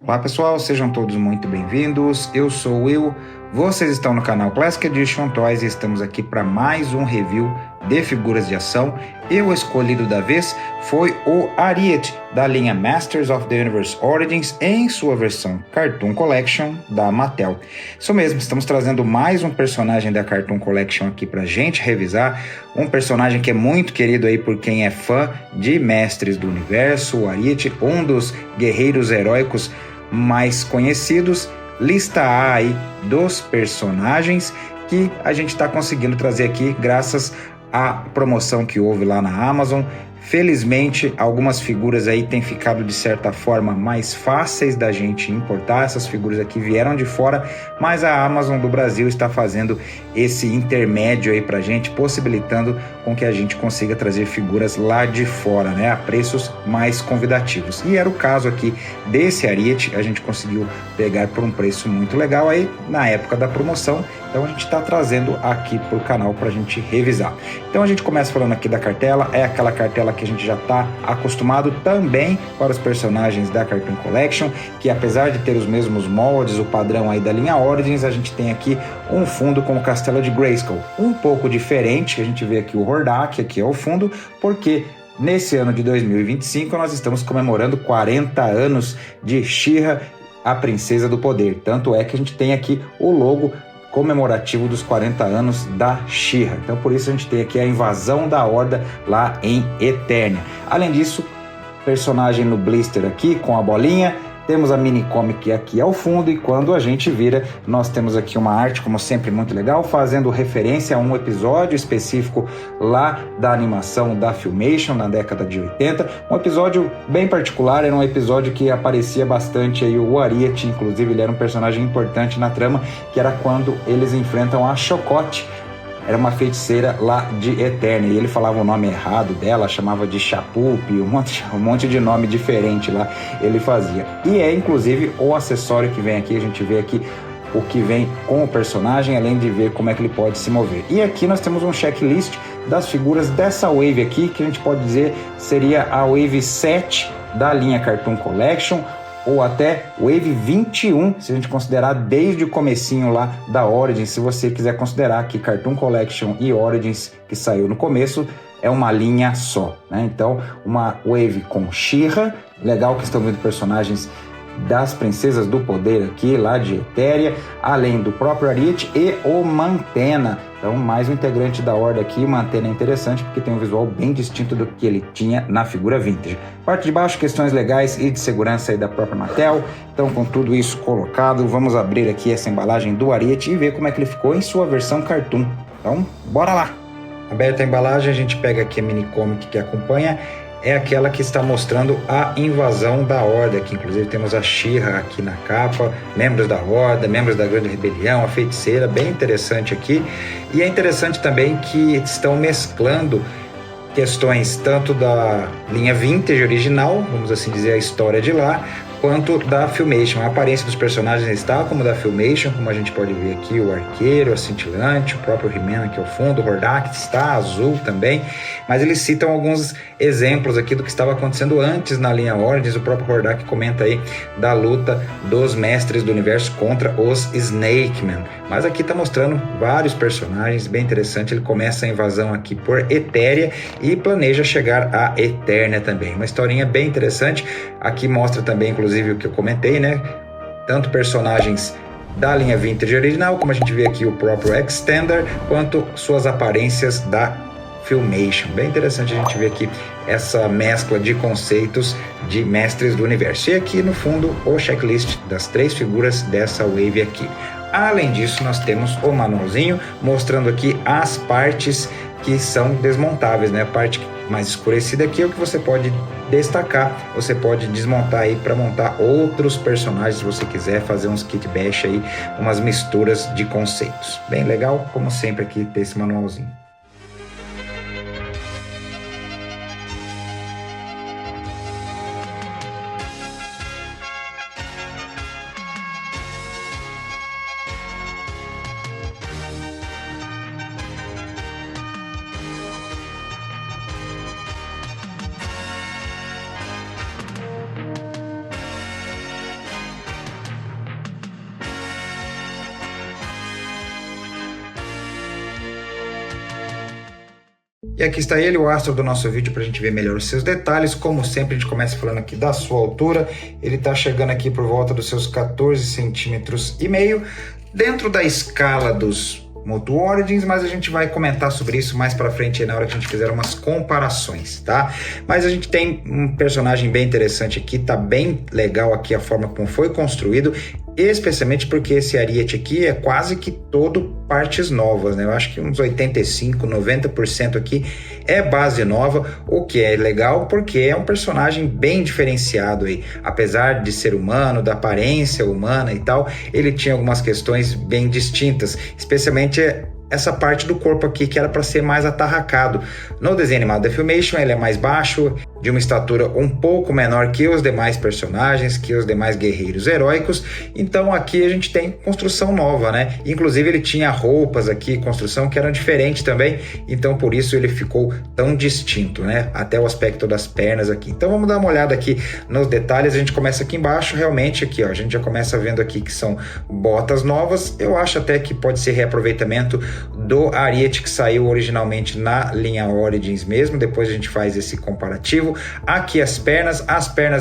Olá pessoal, sejam todos muito bem-vindos. Eu sou o Will, vocês estão no canal Classic Edition Toys e estamos aqui para mais um review de figuras de ação. E o escolhido da vez foi o Ariete da linha Masters of the Universe Origins em sua versão Cartoon Collection da Mattel. Isso mesmo, estamos trazendo mais um personagem da Cartoon Collection aqui para gente revisar. Um personagem que é muito querido aí por quem é fã de Mestres do Universo, o Ariete, um dos guerreiros heróicos mais conhecidos, lista A aí dos personagens que a gente está conseguindo trazer aqui graças à promoção que houve lá na Amazon. Felizmente, algumas figuras aí têm ficado de certa forma mais fáceis da gente importar. Essas figuras aqui vieram de fora, mas a Amazon do Brasil está fazendo esse intermédio aí pra gente, possibilitando com que a gente consiga trazer figuras lá de fora, né, a preços mais convidativos. E era o caso aqui desse Ariete, a gente conseguiu pegar por um preço muito legal aí na época da promoção. Então a gente está trazendo aqui para o canal para a gente revisar. Então a gente começa falando aqui da cartela, é aquela cartela que a gente já está acostumado também para os personagens da Cartoon Collection, que apesar de ter os mesmos moldes, o padrão aí da linha Origins, a gente tem aqui um fundo com o Castelo de Grayskull, um pouco diferente, a gente vê aqui o Hordak, aqui é o fundo, porque nesse ano de 2025 nós estamos comemorando 40 anos de She-Ra, a Princesa do Poder. Tanto é que a gente tem aqui o logo comemorativo dos 40 anos da She-Ra. Então por isso a gente tem aqui a invasão da Horda lá em Eternia. Além disso, personagem no blister aqui com a bolinha. Temos a mini comic aqui ao fundo e quando a gente vira, nós temos aqui uma arte, como sempre, muito legal, fazendo referência a um episódio específico lá da animação da Filmation, na década de 80. Um episódio bem particular, era um episódio que aparecia bastante aí o Ariete, inclusive ele era um personagem importante na trama, que era quando eles enfrentam a Chocotte. Era uma feiticeira lá de Eternia e ele falava o nome errado dela, chamava de Chapup, um monte de nome diferente lá ele fazia. E é inclusive o acessório que vem aqui, a gente vê aqui o que vem com o personagem, além de ver como é que ele pode se mover. E aqui nós temos um checklist das figuras dessa wave aqui, que a gente pode dizer seria a wave 7 da linha Cartoon Collection, ou até Wave 21, se a gente considerar desde o comecinho lá da Origins, se você quiser considerar que Cartoon Collection e Origins, que saiu no começo, é uma linha só, né? Então, uma Wave com She-Ra, legal que estão vendo personagens das Princesas do Poder aqui, lá de Etéria, além do próprio Ariete e o Mantenna. Então, mais um integrante da Horda aqui. O Mantenna é interessante porque tem um visual bem distinto do que ele tinha na figura vintage. Parte de baixo, questões legais e de segurança aí da própria Mattel. Então, com tudo isso colocado, vamos abrir aqui essa embalagem do Ariete e ver como é que ele ficou em sua versão Cartoon. Então, bora lá! Aberta a embalagem, a gente pega aqui a mini comic que acompanha. É aquela que está mostrando a invasão da Horda, que inclusive temos a She-Ra aqui na capa, membros da Horda, membros da Grande Rebelião, a Feiticeira, bem interessante aqui. E é interessante também que estão mesclando questões tanto da linha Vintage original, vamos assim dizer, a história de lá, quanto da Filmation. A aparência dos personagens está como da Filmation, como a gente pode ver aqui, o Arqueiro, a Cintilante, o próprio He-Man aqui ao fundo, o Hordak está azul também, mas eles citam alguns exemplos aqui do que estava acontecendo antes na linha Origins. O próprio Hordak comenta aí da luta dos Mestres do Universo contra os Snakemen, mas aqui está mostrando vários personagens, bem interessante. Ele começa a invasão aqui por Etéria e planeja chegar a Eternia também, uma historinha bem interessante. Aqui mostra também, inclusive, o que eu comentei, né? Tanto personagens da linha Vintage original, como a gente vê aqui o próprio Extender, quanto suas aparências da Filmation. Bem interessante a gente ver aqui essa mescla de conceitos de Mestres do Universo. E aqui no fundo o checklist das 3 figuras dessa wave aqui. Além disso, nós temos o manualzinho mostrando aqui as partes que são desmontáveis, né? A parte mais escurecida aqui é o que você pode destacar, você pode desmontar aí para montar outros personagens se você quiser fazer uns kit bash aí, umas misturas de conceitos. Bem legal, como sempre aqui ter esse manualzinho. E aqui está ele, o astro do nosso vídeo, para a gente ver melhor os seus detalhes. Como sempre, a gente começa falando aqui da sua altura. Ele está chegando aqui por volta dos seus 14 centímetros e meio, dentro da escala dos Moto Origins, mas a gente vai comentar sobre isso mais para frente aí, na hora que a gente fizer umas comparações, tá? Mas a gente tem um personagem bem interessante aqui, tá bem legal aqui a forma como foi construído, especialmente porque esse Ariete aqui é quase que todo partes novas, né? Eu acho que uns 85, 90% aqui é base nova, o que é legal porque é um personagem bem diferenciado aí. Apesar de ser humano, da aparência humana e tal, ele tinha algumas questões bem distintas, especialmente essa parte do corpo aqui que era para ser mais atarracado. No desenho animado da Filmation ele é mais baixo, de uma estatura um pouco menor que os demais personagens, que os demais guerreiros heróicos. Então aqui a gente tem construção nova, né? Inclusive ele tinha roupas aqui, construção que eram diferentes também, então por isso ele ficou tão distinto, né? Até o aspecto das pernas aqui. Então vamos dar uma olhada aqui nos detalhes. A gente começa aqui embaixo, realmente aqui, ó, a gente já começa vendo aqui que são botas novas. Eu acho até que pode ser reaproveitamento do Ariete que saiu originalmente na linha Origins mesmo. Depois a gente faz esse comparativo. Aqui as pernas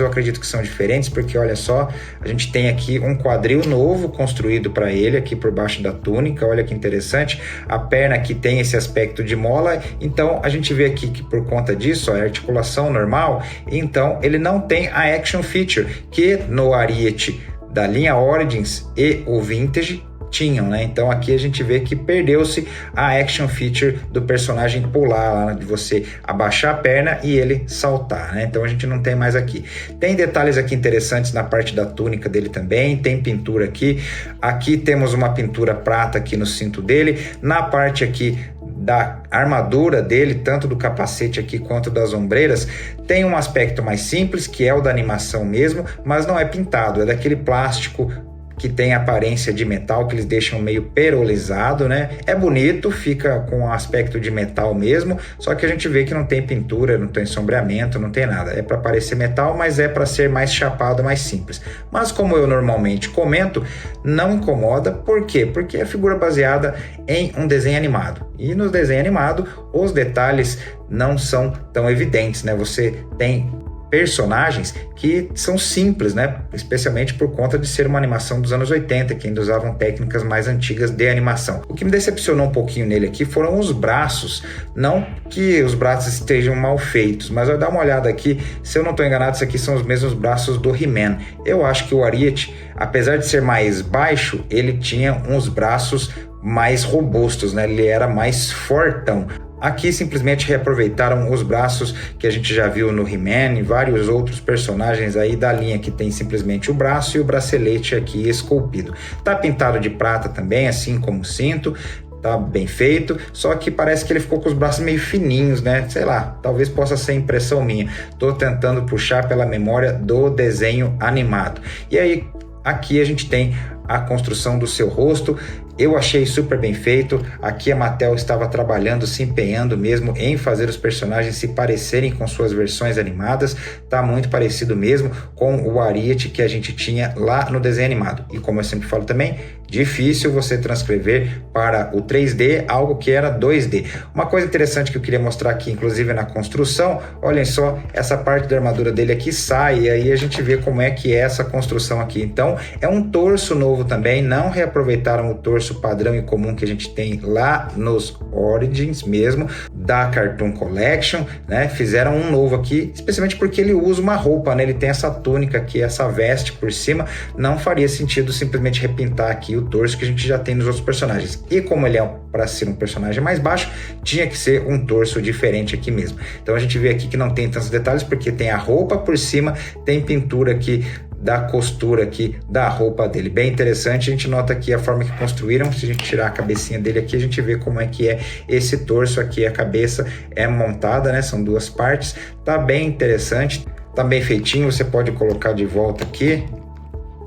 eu acredito que são diferentes, porque olha só, a gente tem aqui um quadril novo construído para ele aqui por baixo da túnica. Olha que interessante, a perna aqui tem esse aspecto de mola, então a gente vê aqui que por conta disso, ó, a articulação normal, então ele não tem a Action Feature que no Ariete da linha Origins e o Vintage tinham, né? Então aqui a gente vê que perdeu-se a action feature do personagem pular lá, de você abaixar a perna e ele saltar, né? Então a gente não tem mais aqui. Tem detalhes aqui interessantes na parte da túnica dele também, tem pintura aqui. Aqui temos uma pintura prata aqui no cinto dele, na parte aqui da armadura dele, tanto do capacete aqui quanto das ombreiras, tem um aspecto mais simples, que é o da animação mesmo, mas não é pintado, é daquele plástico que tem aparência de metal, que eles deixam meio perolizado, né? É bonito, fica com um aspecto de metal mesmo, só que a gente vê que não tem pintura, não tem sombreamento, não tem nada. É para parecer metal, mas é para ser mais chapado, mais simples. Mas como eu normalmente comento, não incomoda. Por quê? Porque é figura baseada em um desenho animado. E no desenho animado, os detalhes não são tão evidentes, né? Você tem personagens que são simples, né? Especialmente por conta de ser uma animação dos anos 80, que ainda usavam técnicas mais antigas de animação. O que me decepcionou um pouquinho nele aqui foram os braços. Não que os braços estejam mal feitos, mas vai dar uma olhada aqui, se eu não estou enganado, esses aqui são os mesmos braços do He-Man. Eu acho que o Ariete, apesar de ser mais baixo, ele tinha uns braços mais robustos, né? Ele era mais fortão. Aqui simplesmente reaproveitaram os braços que a gente já viu no He-Man e vários outros personagens aí da linha, que tem simplesmente o braço e o bracelete aqui esculpido. Tá pintado de prata também, assim como o cinto. Tá bem feito, só que parece que ele ficou com os braços meio fininhos, né? Sei lá, talvez possa ser impressão minha. Tô tentando puxar pela memória do desenho animado. E aí, aqui a gente tem a construção do seu rosto. Eu achei super bem feito. Aqui a Mattel estava trabalhando, se empenhando mesmo em fazer os personagens se parecerem com suas versões animadas. Tá muito parecido mesmo com o Ariete que a gente tinha lá no desenho animado. E como eu sempre falo também, difícil você transcrever para o 3D algo que era 2D. Uma coisa interessante que eu queria mostrar aqui, inclusive na construção, olhem só, essa parte da armadura dele aqui sai, e aí a gente vê como é que é essa construção aqui. Então é um torso novo também, não reaproveitaram o torso padrão e comum que a gente tem lá nos Origins mesmo, da Cartoon Collection, né? Fizeram um novo aqui, especialmente porque ele usa uma roupa, né? Ele tem essa túnica aqui, essa veste por cima, não faria sentido simplesmente repintar aqui o torso que a gente já tem nos outros personagens. E como ele é para ser um personagem mais baixo, tinha que ser um torso diferente aqui mesmo. Então a gente vê aqui que não tem tantos detalhes, porque tem a roupa por cima, tem pintura aqui da costura aqui da roupa dele, bem interessante. A gente nota aqui a forma que construíram. Se a gente tirar a cabecinha dele aqui, a gente vê como é que é esse torso aqui, a cabeça é montada, né? São duas partes, tá bem interessante, tá bem feitinho. Você pode colocar de volta aqui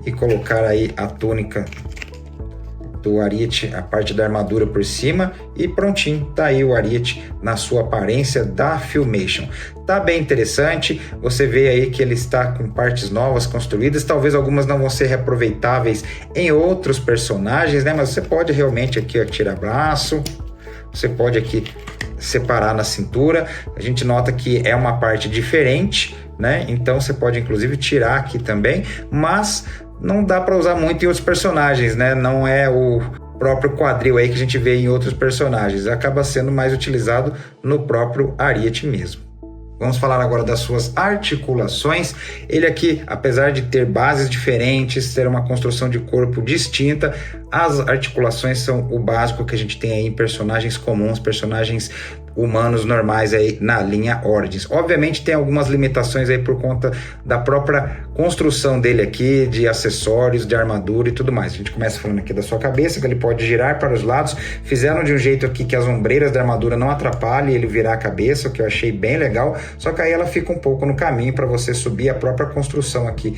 e colocar aí a túnica do Ariete, a parte da armadura por cima, e prontinho, tá aí o Ariete na sua aparência da Filmation. Tá bem interessante, você vê aí que ele está com partes novas construídas, talvez algumas não vão ser reaproveitáveis em outros personagens, né? Mas você pode realmente aqui, ó, tirar braço, você pode aqui separar na cintura. A gente nota que é uma parte diferente, né? Então você pode inclusive tirar aqui também, mas não dá para usar muito em outros personagens, né? Não é o próprio quadril aí que a gente vê em outros personagens, acaba sendo mais utilizado no próprio ariete mesmo. Vamos falar agora das suas articulações. Ele aqui, apesar de ter bases diferentes, ter uma construção de corpo distinta, as articulações são o básico que a gente tem aí em personagens comuns, personagens humanos normais aí na linha Origins. Obviamente tem algumas limitações aí por conta da própria construção dele aqui, de acessórios, de armadura e tudo mais. A gente começa falando aqui da sua cabeça, que ele pode girar para os lados. Fizeram de um jeito aqui que as ombreiras da armadura não atrapalhem ele virar a cabeça, o que eu achei bem legal, só que aí ela fica um pouco no caminho para você subir a própria construção aqui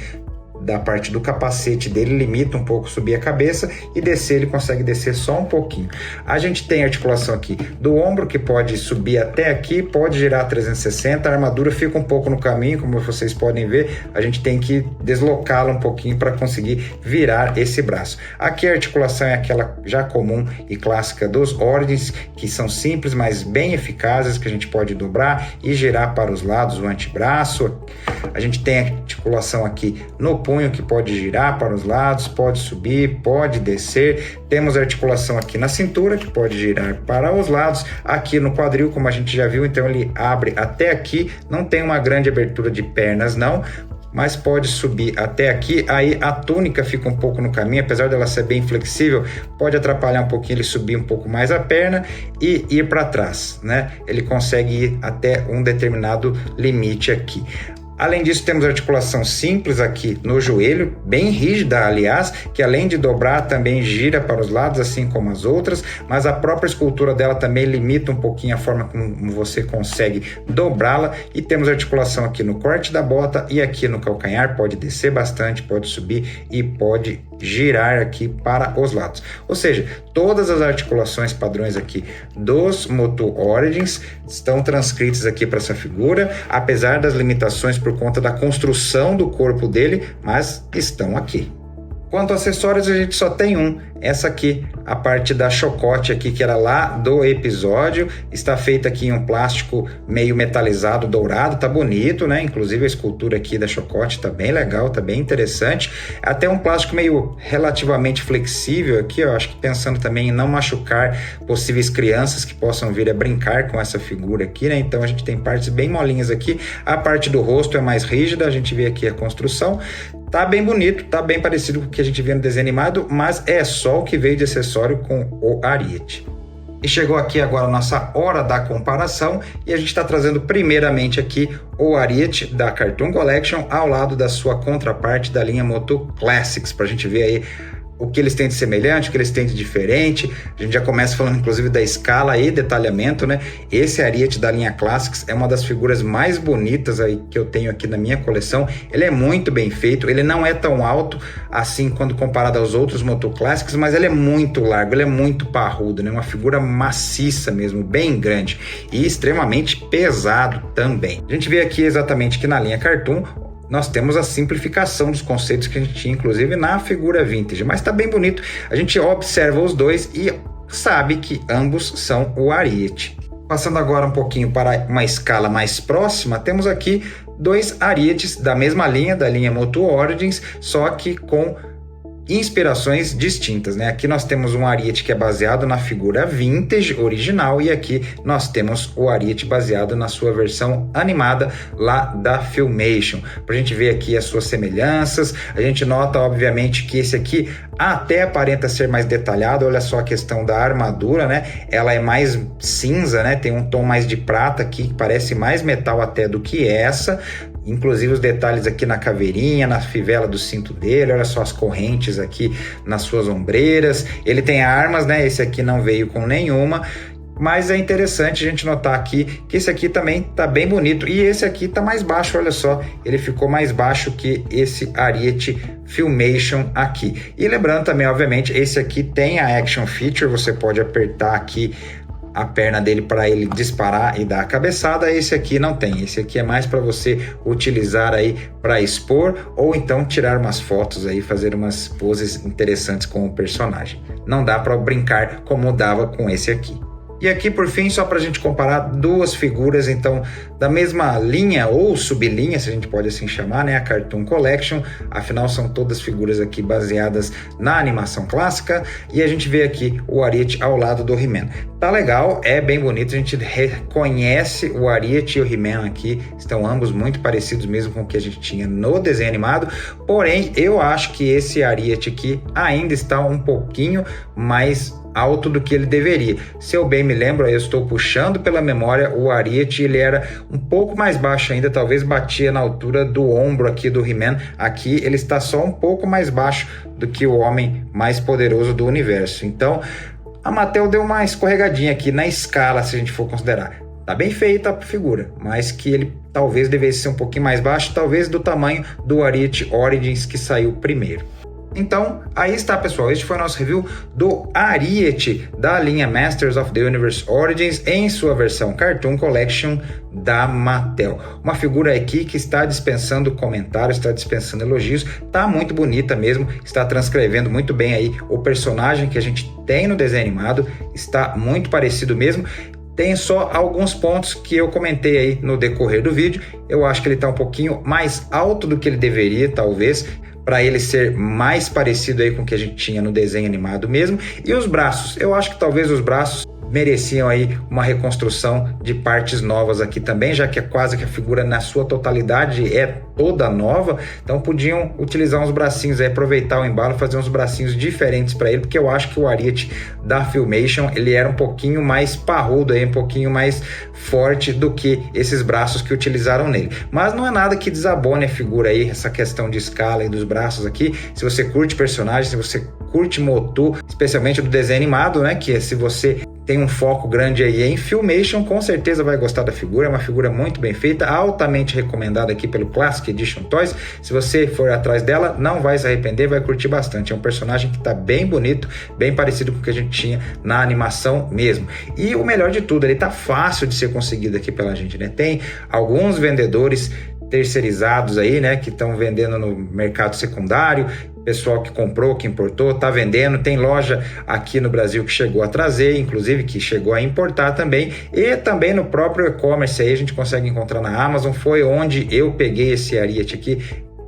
da parte do capacete dele, limita um pouco subir a cabeça, e descer ele consegue descer só um pouquinho. A gente tem a articulação aqui do ombro, que pode subir até aqui, pode girar 360, a armadura fica um pouco no caminho, como vocês podem ver, a gente tem que deslocá-la um pouquinho para conseguir virar esse braço. Aqui a articulação é aquela já comum e clássica dos Origins, que são simples, mas bem eficazes, que a gente pode dobrar e girar para os lados o antebraço. A gente tem a articulação aqui no punho, que pode girar para os lados, pode subir, pode descer. Temos a articulação aqui na cintura, que pode girar para os lados. Aqui no quadril, como a gente já viu, então ele abre até aqui, não tem uma grande abertura de pernas não, mas pode subir até aqui. Aí a túnica fica um pouco no caminho, apesar dela ser bem flexível, pode atrapalhar um pouquinho ele subir um pouco mais a perna e ir para trás, né? Ele consegue ir até um determinado limite aqui. Além disso, temos articulação simples aqui no joelho, bem rígida, aliás, que além de dobrar, também gira para os lados, assim como as outras, mas a própria escultura dela também limita um pouquinho a forma como você consegue dobrá-la. E temos articulação aqui no corte da bota e aqui no calcanhar, pode descer bastante, pode subir e pode girar aqui para os lados. Ou seja, todas as articulações padrões aqui dos Moto Origins estão transcritas aqui para essa figura, apesar das limitações por conta da construção do corpo dele, mas estão aqui. Quanto a acessórios, a gente só tem um. Essa aqui, a parte da chocote aqui, que era lá do episódio, está feita aqui em um plástico meio metalizado, dourado, tá bonito, né? Inclusive a escultura aqui da chocote tá bem legal, tá bem interessante. Até um plástico meio relativamente flexível aqui, eu acho que pensando também em não machucar possíveis crianças que possam vir a brincar com essa figura aqui, né? Então a gente tem partes bem molinhas aqui. A parte do rosto é mais rígida, a gente vê aqui a construção. Tá bem bonito, tá bem parecido com o que a gente vê no desenho animado, mas é só o que veio de acessório com o ariete. E chegou aqui agora a nossa hora da comparação, e a gente está trazendo primeiramente aqui o ariete da Cartoon Collection ao lado da sua contraparte da linha Moto Classics, para a gente ver aí o que eles têm de semelhante, o que eles têm de diferente. A gente já começa falando inclusive da escala e detalhamento, né? Esse ariete da linha Classics é uma das figuras mais bonitas aí que eu tenho aqui na minha coleção. Ele é muito bem feito, ele não é tão alto assim quando comparado aos outros Moto Classics, mas ele é muito largo, ele é muito parrudo, né? Uma figura maciça mesmo, bem grande e extremamente pesado também. A gente vê aqui exatamente que na linha Cartoon nós temos a simplificação dos conceitos que a gente tinha, inclusive, na figura vintage. Mas tá bem bonito. A gente observa os dois e sabe que ambos são o ariete. Passando agora um pouquinho para uma escala mais próxima, temos aqui dois arietes da mesma linha, da linha Moto Origins, só que com inspirações distintas, né? Aqui nós temos um ariete que é baseado na figura vintage original, e aqui nós temos o ariete baseado na sua versão animada lá da Filmation. Pra gente ver aqui as suas semelhanças, a gente nota obviamente que esse aqui até aparenta ser mais detalhado. Olha só a questão da armadura, né? Ela é mais cinza, né? Tem um tom mais de prata aqui, que parece mais metal até do que essa. Inclusive os detalhes aqui na caveirinha, na fivela do cinto dele, olha só as correntes aqui nas suas ombreiras. Ele tem armas, né? Esse aqui não veio com nenhuma, mas é interessante a gente notar aqui que esse aqui também tá bem bonito, e esse aqui tá mais baixo, olha só, ele ficou mais baixo que esse ariete Filmation aqui. E lembrando também, obviamente, esse aqui tem a Action Feature, você pode apertar aqui a perna dele para ele disparar e dar a cabeçada. Esse aqui não tem, esse aqui é mais para você utilizar aí para expor, ou então tirar umas fotos aí, fazer umas poses interessantes com o personagem. Não dá para brincar como dava com esse aqui. E aqui, por fim, só para a gente comparar duas figuras, então, da mesma linha ou sublinha, se a gente pode assim chamar, né? A Cartoon Collection, afinal são todas figuras aqui baseadas na animação clássica, e a gente vê aqui o Ariete ao lado do He-Man. Tá legal, é bem bonito, a gente reconhece o Ariete e o He-Man aqui, estão ambos muito parecidos mesmo com o que a gente tinha no desenho animado, porém, eu acho que esse Ariete aqui ainda está um pouquinho mais alto do que ele deveria. Se eu bem me lembro, eu estou puxando pela memória, o Ariete ele era um pouco mais baixo ainda, talvez batia na altura do ombro aqui do He-Man. Aqui ele está só um pouco mais baixo do que o homem mais poderoso do universo. Então a Mattel deu uma escorregadinha aqui na escala, se a gente for considerar. Tá bem feita a figura, mas que ele talvez devesse ser um pouquinho mais baixo, talvez do tamanho do Ariete Origins que saiu primeiro. Então, aí está, pessoal, este foi o nosso review do Ariete da linha Masters of the Universe Origins em sua versão Cartoon Collection da Mattel. Uma figura aqui que está dispensando comentários, está dispensando elogios, está muito bonita mesmo, está transcrevendo muito bem aí o personagem que a gente tem no desenho animado, está muito parecido mesmo. Tem só alguns pontos que eu comentei aí no decorrer do vídeo, eu acho que ele está um pouquinho mais alto do que ele deveria, talvez, para ele ser mais parecido aí com o que a gente tinha no desenho animado mesmo. E os braços, eu acho que talvez os braços mereciam aí uma reconstrução de partes novas aqui também, já que é quase que a figura na sua totalidade é toda nova, então podiam utilizar uns bracinhos aí, aproveitar o embalo, fazer uns bracinhos diferentes para ele, porque eu acho que o Ariete da Filmation, ele era um pouquinho mais parrudo aí, um pouquinho mais forte do que esses braços que utilizaram nele. Mas não é nada que desabone a figura aí, essa questão de escala e dos braços aqui. Se você curte personagem, se você curte Motu, especialmente do desenho animado, né, que se você tem um foco grande aí em Filmation, com certeza vai gostar da figura, é uma figura muito bem feita, altamente recomendada aqui pelo Classic Edition Toys. Se você for atrás dela, não vai se arrepender, vai curtir bastante. É um personagem que está bem bonito, bem parecido com o que a gente tinha na animação mesmo. E o melhor de tudo, ele está fácil de ser conseguido aqui pela gente, né? Tem alguns vendedores terceirizados aí, né, que estão vendendo no mercado secundário, pessoal que comprou, que importou, tá vendendo, tem loja aqui no Brasil que chegou a trazer, inclusive que chegou a importar também, e também no próprio e-commerce aí a gente consegue encontrar na Amazon. Foi onde eu peguei esse Ariete aqui,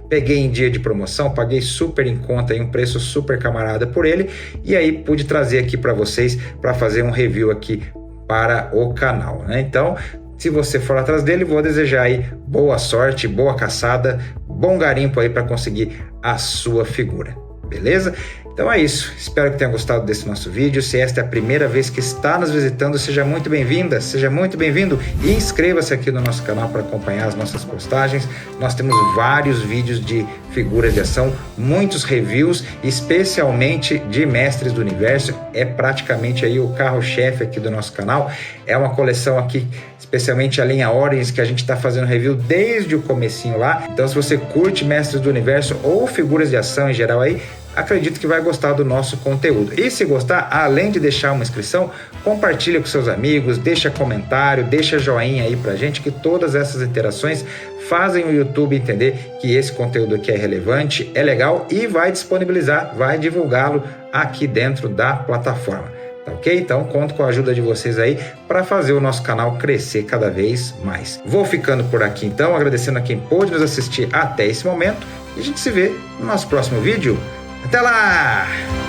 peguei em dia de promoção, paguei super em conta, aí um preço super camarada por ele, e aí pude trazer aqui para vocês, para fazer um review aqui para o canal, né? Então, se você for atrás dele, vou desejar aí boa sorte, boa caçada, bom garimpo aí para conseguir a sua figura, beleza? Então é isso, espero que tenha gostado desse nosso vídeo. Se esta é a primeira vez que está nos visitando, seja muito bem-vinda, seja muito bem-vindo e inscreva-se aqui no nosso canal para acompanhar as nossas postagens. Nós temos vários vídeos de figuras de ação, muitos reviews, especialmente de Mestres do Universo, é praticamente aí o carro-chefe aqui do nosso canal. É uma coleção aqui, especialmente a linha Origins, que a gente está fazendo review desde o comecinho lá. Então se você curte Mestres do Universo ou figuras de ação em geral aí, acredito que vai gostar do nosso conteúdo. E se gostar, além de deixar uma inscrição, compartilha com seus amigos, deixa comentário, deixa joinha aí pra gente, que todas essas interações fazem o YouTube entender que esse conteúdo aqui é relevante, é legal e vai disponibilizar, vai divulgá-lo aqui dentro da plataforma. Tá ok? Então conto com a ajuda de vocês aí para fazer o nosso canal crescer cada vez mais. Vou ficando por aqui então, agradecendo a quem pôde nos assistir até esse momento, e a gente se vê no nosso próximo vídeo. Até lá!